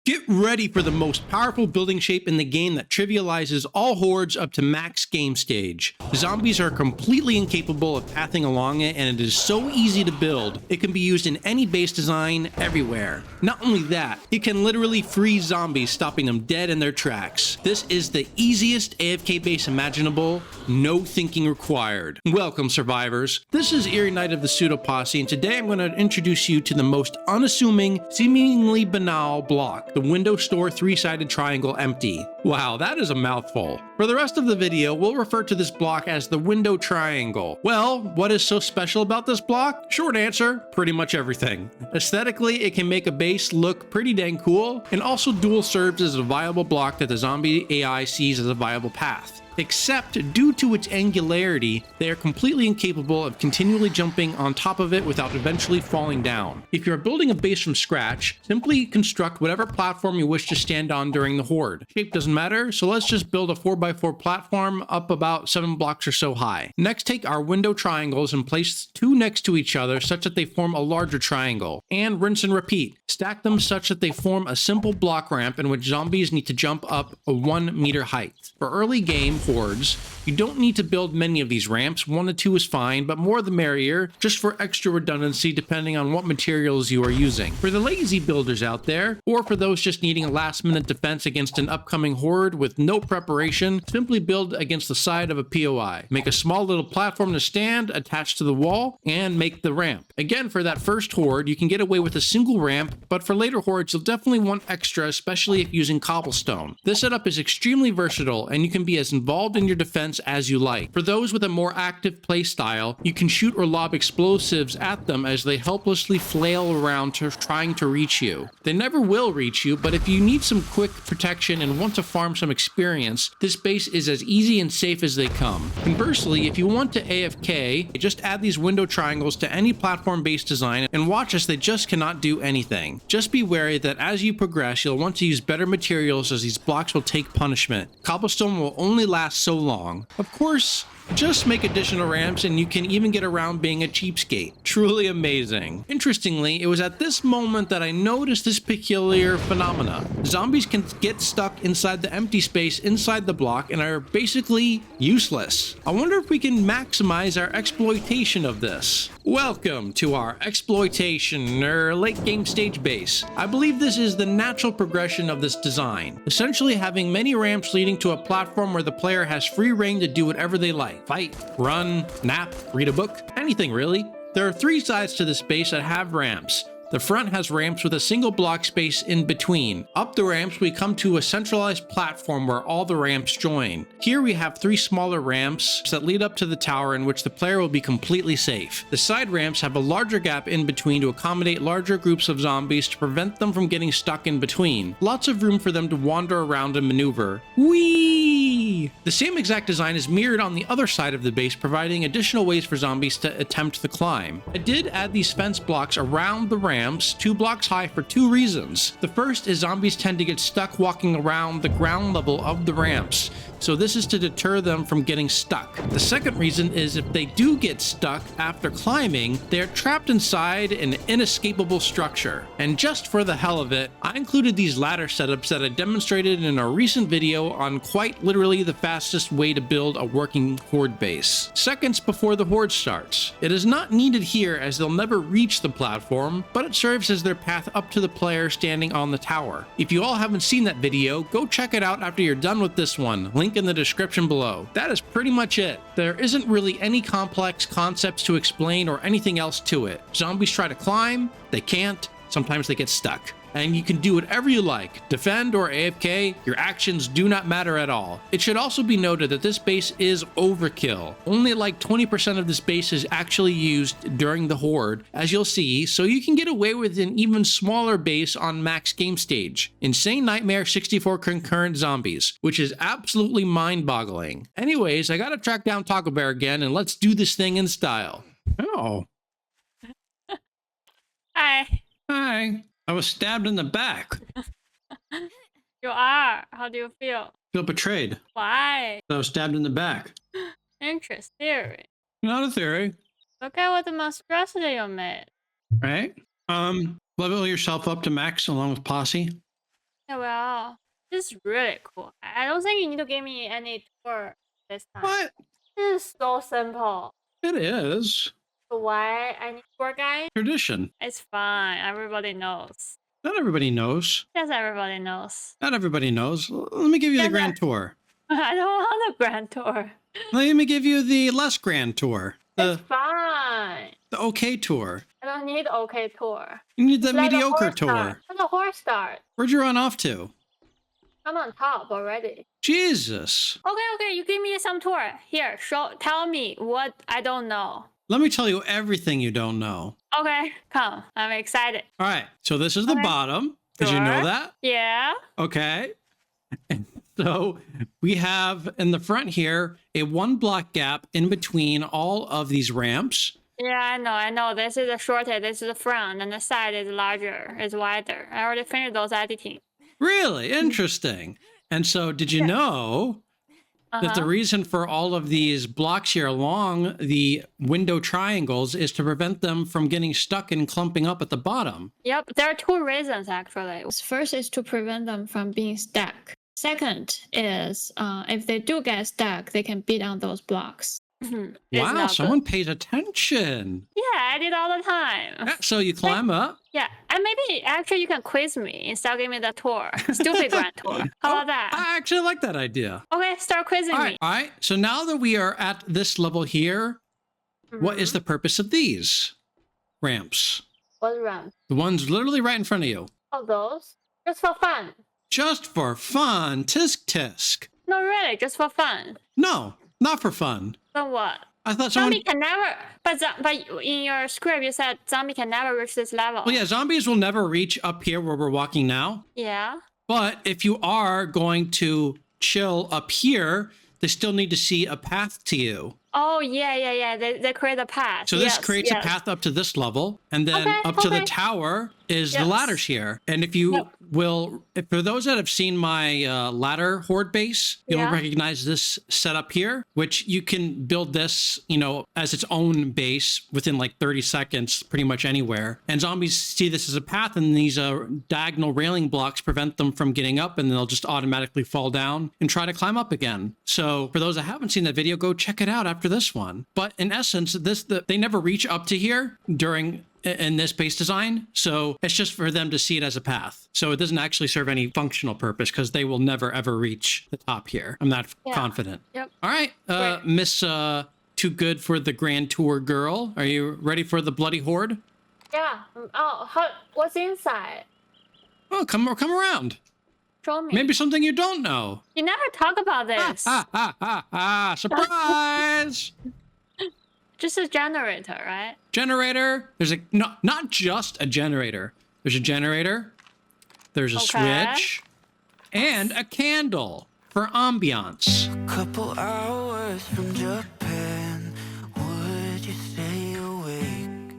Get ready for the most powerful building shape in the game that trivializes all hordes up to max game stage. Zombies are completely incapable of pathing along it, and it is so easy to build. It can be used in any base design, everywhere. Not only that, it can literally freeze zombies, stopping them dead in their tracks. This is the easiest AFK base imaginable, no thinking required. Welcome, survivors. This is Eerie Knight of the Pseudo Posse, and today I'm going to introduce you to the most unassuming, seemingly banal block. The window store three-sided triangle empty. Wow, that is a mouthful. For the rest of the video, we'll refer to this block as the window triangle. Well, what is so special about this block? Short answer, pretty much everything. Aesthetically, it can make a base look pretty dang cool, and also dual serves as a viable block that the zombie AI sees as a viable path. Except, due to its angularity, they are completely incapable of continually jumping on top of it without eventually falling down. If you're building a base from scratch, simply construct whatever platform you wish to stand on during the horde. Shape doesn't matter, so let's just build a 4x4 platform up about 7 blocks or so high. Next, take our window triangles and place two next to each other such that they form a larger triangle. And rinse and repeat. Stack them such that they form a simple block ramp in which zombies need to jump up a 1 meter height. For early game hordes, you don't need to build many of these ramps. 1 to 2 is fine, but more the merrier, just for extra redundancy depending on what materials you are using. For the lazy builders out there, or for those just needing a last-minute defense against an upcoming horde with no preparation, simply build against the side of a POI. Make a small little platform to stand attached to the wall, and make the ramp. Again, for that first horde, you can get away with a single ramp, but for later hordes, you'll definitely want extra, especially if using cobblestone. This setup is extremely versatile, and you can be as involved in your defense as you like. For those with a more active playstyle, you can shoot or lob explosives at them as they helplessly flail around trying to reach you. They never will reach you, but if you need some quick protection and want to farm some experience, this base is as easy and safe as they come. Conversely, if you want to AFK, just add these window triangles to any platform-based design and watch as they just cannot do anything. Just be wary that as you progress, you'll want to use better materials as these blocks will take punishment. Cobblestone will only last so long. Of course, just make additional ramps and you can even get around being a cheapskate. Truly amazing. Interestingly, it was at this moment that I noticed this peculiar phenomena. Zombies can get stuck inside the empty space inside the block and are basically useless. I wonder if we can maximize our exploitation of this. Welcome to our exploitation late game stage base. I believe this is the natural progression of this design, essentially having many ramps leading to a platform where the player has free reign to do whatever they like. Fight, run, nap, read a book, anything really. There are 3 sides to this base that have ramps. The front has ramps with a single block space in between. Up the ramps, we come to a centralized platform where all the ramps join. Here we have 3 smaller ramps that lead up to the tower in which the player will be completely safe. The side ramps have a larger gap in between to accommodate larger groups of zombies to prevent them from getting stuck in between. Lots of room for them to wander around and maneuver. Whee! The same exact design is mirrored on the other side of the base, providing additional ways for zombies to attempt the climb. I did add these fence blocks around the ramps, 2 blocks high, for 2 reasons. The first is zombies tend to get stuck walking around the ground level of the ramps, so this is to deter them from getting stuck. The second reason is if they do get stuck after climbing, they are trapped inside an inescapable structure. And just for the hell of it, I included these ladder setups that I demonstrated in a recent video on quite literally the fastest way to build a working horde base. Seconds before the horde starts. It is not needed here as they'll never reach the platform, but it serves as their path up to the player standing on the tower. If you all haven't seen that video, go check it out after you're done with this one. Link in the description below. That is pretty much it. There isn't really any complex concepts to explain or anything else to it. Zombies try to climb, they can't, sometimes they get stuck. And you can do whatever you like. Defend or AFK, your actions do not matter at all. It should also be noted that this base is overkill. Only like 20% of this base is actually used during the horde, as you'll see, so you can get away with an even smaller base on max game stage. Insane Nightmare 64 concurrent zombies, which is absolutely mind-boggling. Anyways, I gotta track down Taco Bear again and let's do this thing in style. Oh. Hi. Hi. I was stabbed in the back. You are. How do you feel? Feel betrayed. Why? I was stabbed in the back. Interesting. Not a theory. Look at what the monstrosity you made. Right? Level yourself up to max along with Posse. Yeah, well, this is really cool. I don't think you need to give me any tour this time. What? This is so simple. It is. So why I need tour guide? Tradition. It's fine. Everybody knows. Not everybody knows. Yes, everybody knows. Not everybody knows. Let me give you the grand tour. I don't want a grand tour. Let me give you the less grand tour. It's fine. The okay tour. I don't need okay tour. You need the Let the mediocre horse tour. start. Let the horse start. Where'd you run off to? I'm on top already. Jesus. Okay, you give me some tour. Here, tell me what I don't know. Let me tell you everything you don't know. Okay, come. I'm excited. All right. So this is the bottom. Did you know that? Yeah. Okay. And so we have in the front here a 1 block gap in between all of these ramps. Yeah, I know. This is the shorter, this is the front, and the side is larger, is wider. I already finished those editing. Really interesting. And so did you know that the reason for all of these blocks here along the window triangles is to prevent them from getting stuck and clumping up at the bottom? Yep, there are 2 reasons actually. First is to prevent them from being stuck. Second is if they do get stuck, they can beat on those blocks. Wow, someone pays attention. Yeah, I did all the time. Yeah, so you climb up. Yeah, and maybe actually you can quiz me instead of giving me the tour. Stupid grand tour. How about that? I actually like that idea. Okay, start quizzing me. All right. So now that we are at this level here, what is the purpose of these ramps? What ramp? The ones literally right in front of you. Oh, those? Just for fun. Just for fun. Tisk tisk. No, really, just for fun. No, not for fun. Then what? I thought someone... Zombie can never... But in your script, you said zombie can never reach this level. Well, yeah, zombies will never reach up here where we're walking now. Yeah. But if you are going to chill up here, they still need to see a path to you. Oh, yeah. They create a path. So this creates a path up to this level, and then up to the tower is the ladders here. And if you for those that have seen my ladder horde base, you'll recognize this setup here, which you can build this, as its own base within like 30 seconds, pretty much anywhere. And zombies see this as a path, and these diagonal railing blocks prevent them from getting up, and they'll just automatically fall down and try to climb up again. So for those that haven't seen that video, go check it out after this one. But in essence, they never reach up to here in this base design, so it's just for them to see it as a path. So it doesn't actually serve any functional purpose because they will never ever reach the top here. I'm not confident. Yep. All right, Miss Too Good for the Grand Tour girl, are you ready for the bloody horde? Yeah. Oh, what's inside? Oh, come around. Show me. Maybe something you don't know. You never talk about this. Surprise! Just a generator, right? Generator. There's not just a generator. There's a generator. There's a switch. And a candle for ambiance. A couple hours from Japan. Would you stay awake?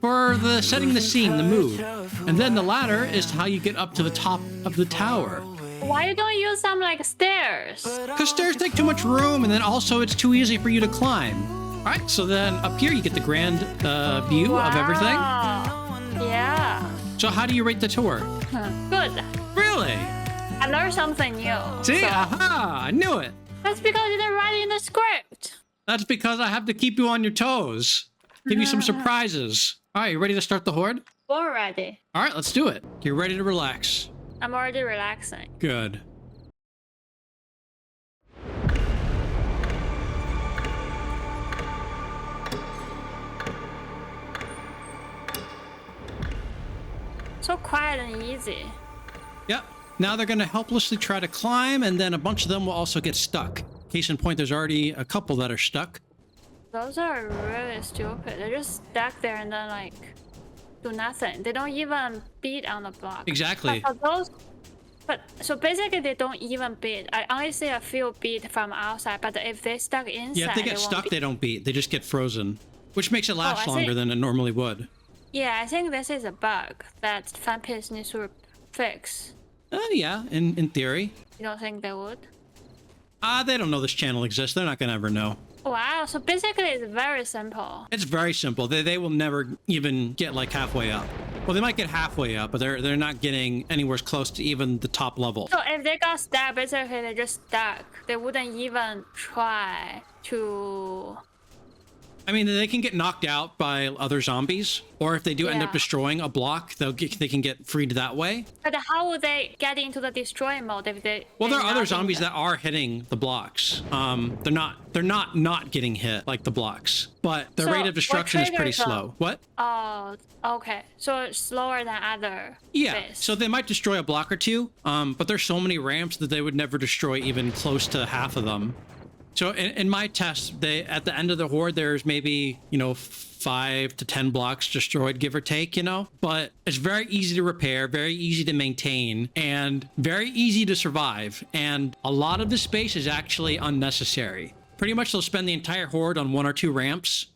For the setting the scene, the mood. And then the ladder is how you get up to the top of the tower. Why you don't use some like stairs? Because stairs take too much room, and then also it's too easy for you to climb. All right, so then up here you get the grand view of everything. Yeah. So how do you rate the tour? Good. Really? I learned something new. See, aha, I knew it. That's because you didn't write it in the script. That's because I have to keep you on your toes. Give you some surprises. All right, you ready to start the horde? We're ready. All right, let's do it. You're ready to relax. I'm already relaxing. Good. So quiet and easy. Yep. Now they're going to helplessly try to climb, and then a bunch of them will also get stuck. Case in point, there's already a couple that are stuck. Those are really stupid. They're just stuck there and then like do nothing. They don't even beat on the block. Exactly. So basically they don't even beat. I only see a few beat from outside, but if they stuck inside, Yeah, if they get stuck, they don't beat. They just get frozen, which makes it last I longer than it normally would. Yeah, I think this is a bug that fanpage needs to fix. Yeah, in theory. You don't think they would? They don't know this channel exists. They're not going to ever know. Wow, so basically it's very simple. It's very simple. They will never even get like halfway up. Well, they might get halfway up, but they're not getting anywhere close to even the top level. So if they got stuck, basically they just stuck. They wouldn't even try to. I mean, they can get knocked out by other zombies, or if they do end up Yeah. destroying a block, they can get freed that way. But how would they get into the destroy mode if they? Well, there are they're other not in zombies the- that are hitting the blocks. They're not getting hit like the blocks, but the So rate of what destruction is pretty triggers them? slow. What? Oh, okay. So it's slower than other. Yeah, base. so they might destroy a block or two, but there's so many ramps that they would never destroy even close to half of them. So in my test, at the end of the horde, there's maybe, 5 to 10 blocks destroyed, give or take, but it's very easy to repair, very easy to maintain, and very easy to survive. And a lot of the space is actually unnecessary. Pretty much they'll spend the entire horde on 1 or 2 ramps,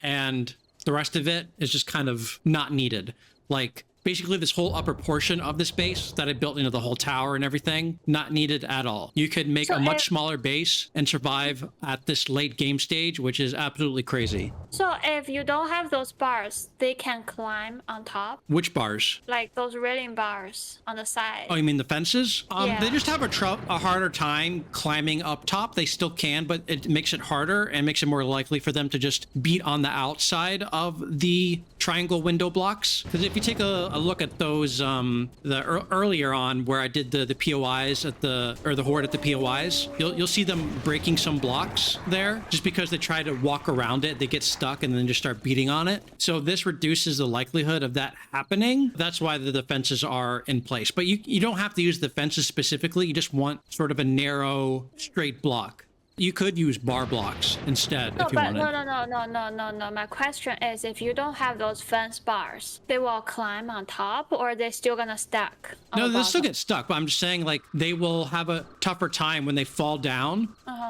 and the rest of it is just kind of not needed. Like, basically this whole upper portion of the space that I built into the whole tower and everything, not needed at all. You could make So a much if- smaller base and survive at this late game stage, which is absolutely crazy. So if you don't have those bars, they can climb on top, Which bars? like those railing bars on the side. Oh, you mean the fences? Yeah. They just have a harder time climbing up top. They still can, but it makes it harder and makes it more likely for them to just beat on the outside of the triangle window blocks. Because if you take a look at those, earlier on where I did the POIs the horde at the POIs, you'll see them breaking some blocks there just because they try to walk around it. They get stuck and then just start beating on it. So this reduces the likelihood of that happening. That's why the defenses are in place. But you don't have to use the fences specifically. You just want sort of a narrow, straight block. You could use bar blocks instead No, if you but wanted. no. My question is, if you don't have those fence bars, they will climb on top, or they're still gonna stack? On No, the they'll still bottom? get stuck, but I'm just saying, like, they will have a tougher time when they fall down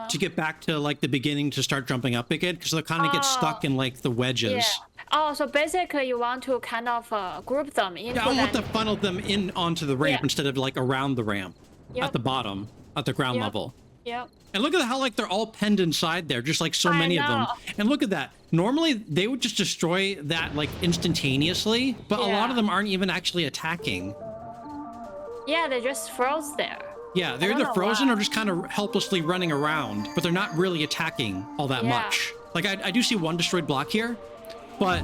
to get back to, like, the beginning to start jumping up again, because they'll kind of get stuck in, like, the wedges. Yeah. Oh, so basically you want to kind of group them into Yeah, I want to that. funnel them in onto the ramp Yeah. instead of, like, around the ramp Yep. at the bottom, at the ground Yep. level. Yep. And look at how, like, they're all penned inside there, just like so I many of them. know. And look at that. Normally, they would just destroy that, like, instantaneously, but a lot Yeah. of them aren't even actually attacking. Yeah, they just froze there. Yeah, they're don't either know frozen why. or just kind of helplessly running around, but they're not really attacking all that Yeah. much. Like, I do see one destroyed block here, but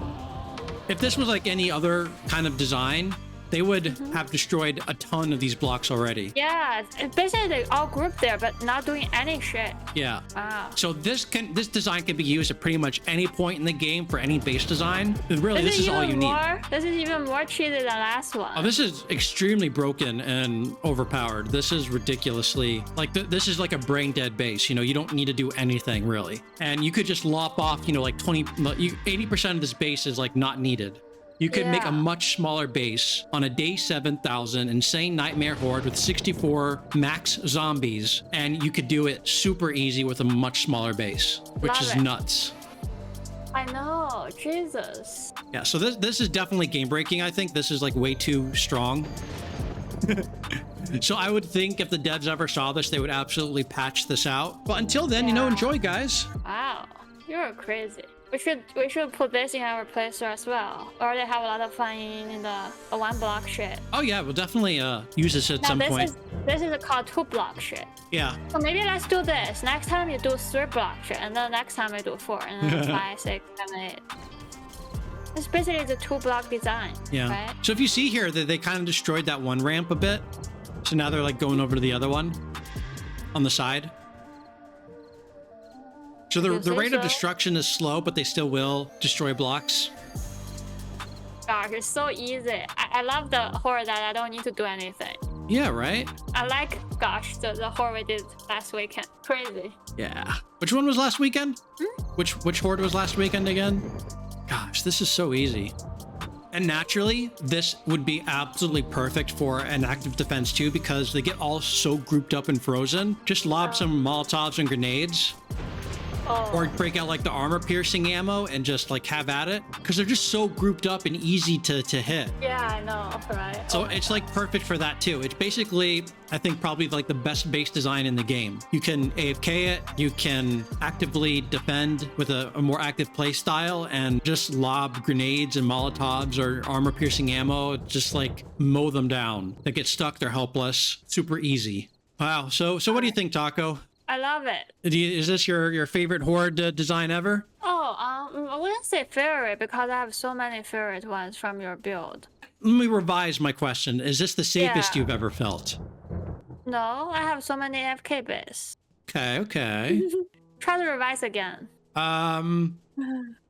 if this was like any other kind of design, they would Mm-hmm. have destroyed a ton of these blocks already. Yeah, basically they all grouped there, but not doing any shit. Yeah. Wow. So this design can be used at pretty much any point in the game for any base design. Really, this is all you need. This is even more cheated than last one. Oh, this is extremely broken and overpowered. This is ridiculously like this is like a brain dead base. You don't need to do anything really, and you could just lop off. Like 80% of this base is like not needed. You could make a Yeah. much smaller base on a day 7,000 insane nightmare horde with 64 max zombies, and you could do it super easy with a much smaller base, which Love is it. nuts. I know, Jesus. Yeah, so this is definitely game breaking. I think this is like way too strong. So I would think if the devs ever saw this, they would absolutely patch this out. But until then, Yeah. enjoy, guys. Wow, you're crazy. We should put this in our playthrough as well. We already have a lot of fun in the one block shit. Oh yeah, we'll definitely use this at Now some point. this is called 2 block shit. Yeah. So maybe let's do this. Next time you do 3 block shit, and then next time we do 4, and then 5, 6, 7, 8. It's basically the 2 block design. Yeah. Right? So if you see here that they kind of destroyed that one ramp a bit, so now they're like going over to the other one on the side. So You the say rate of so? destruction is slow, but they still will destroy blocks. Gosh, it's so easy. I love the horde that I don't need to do anything. Yeah, right? I like, gosh, the horde we did last weekend. Crazy. Yeah. Which one was last weekend? Which horde was last weekend again? Gosh, this is so easy. And naturally, this would be absolutely perfect for an active defense too, because they get all so grouped up and frozen. Just lob some Molotovs and grenades, or break out like the armor piercing ammo and just like have at it, because they're just so grouped up and easy to hit. Yeah, I know, right? So it's like perfect for that too. It's basically, I think, probably like the best base design in the game. You can AFK it, you can actively defend with a more active play style, and just lob grenades and molotovs or armor piercing ammo, just like mow them down. They get stuck, they're helpless. Super easy. Wow. So what do you think, Taco? I love it. Is this your favorite Horde design ever? Oh, I wouldn't say favorite because I have so many favorite ones from your build. Let me revise my question. Is this the safest Yeah. you've ever felt? No, I have so many AFK base. Okay. Try to revise again.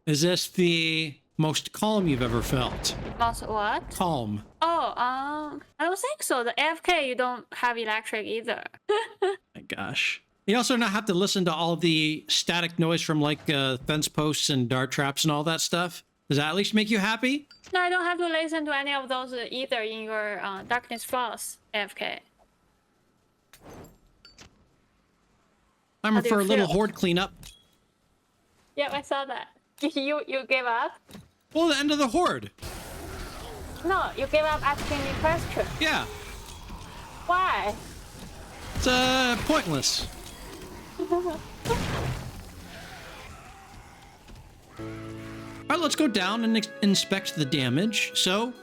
Is this the most calm you've ever felt? Most what? Calm. Oh, I don't think so. The AFK, you don't have electric either. My gosh. You also not have to listen to all the static noise from like fence posts and dart traps and all that stuff. Does that at least make you happy? No, I don't have to listen to any of those either in your Darkness Frost AFK. Time How do for a you little feel? Horde cleanup. Yep, I saw that. You gave up? Well, the end of the Horde. No, you gave up asking me questions. Yeah. Why? It's pointless. All right, let's go down and inspect the damage. So,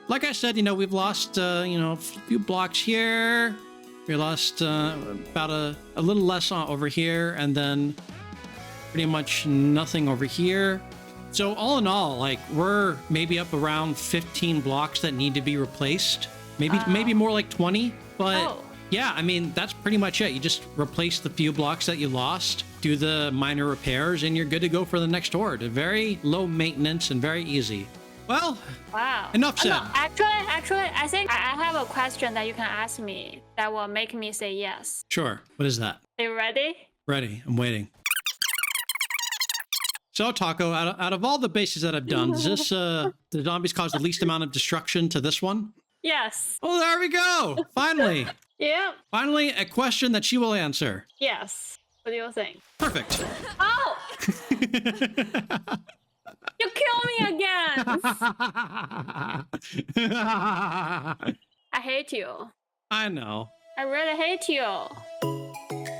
like I said, we've lost, a few blocks here. We lost about a little less over here, and then pretty much nothing over here. So all in all, like, we're maybe up around 15 blocks that need to be replaced. Maybe more like 20, but Oh. yeah, I mean, that's pretty much it. You just replace the few blocks that you lost, do the minor repairs, and you're good to go for the next Horde. Very low maintenance and very easy. Well, Wow. Enough said. No, actually, I think I have a question that you can ask me that will make me say yes. sure. What is that? Are you ready? Ready. I'm waiting. So, Taco, out of all the bases that I've done, does this, the zombies cause the least amount of destruction to this one? Yes. Oh, there we go. Finally. Yep. Finally, a question that she will answer. Yes. What do you think? Perfect. Oh! You kill me again! I hate you. I know. I really hate you.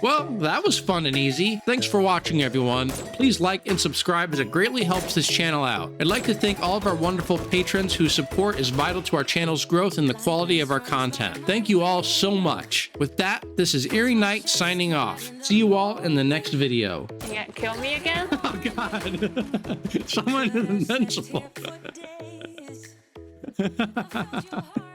Well, that was fun and easy. Thanks for watching, everyone. Please like and subscribe as it greatly helps this channel out. I'd like to thank all of our wonderful patrons whose support is vital to our channel's growth and the quality of our content. Thank you all so much. With that, this is Eerie Knight signing off. See you all in the next video. You gonna kill me again? Oh, God. Someone is invincible. I found your heart.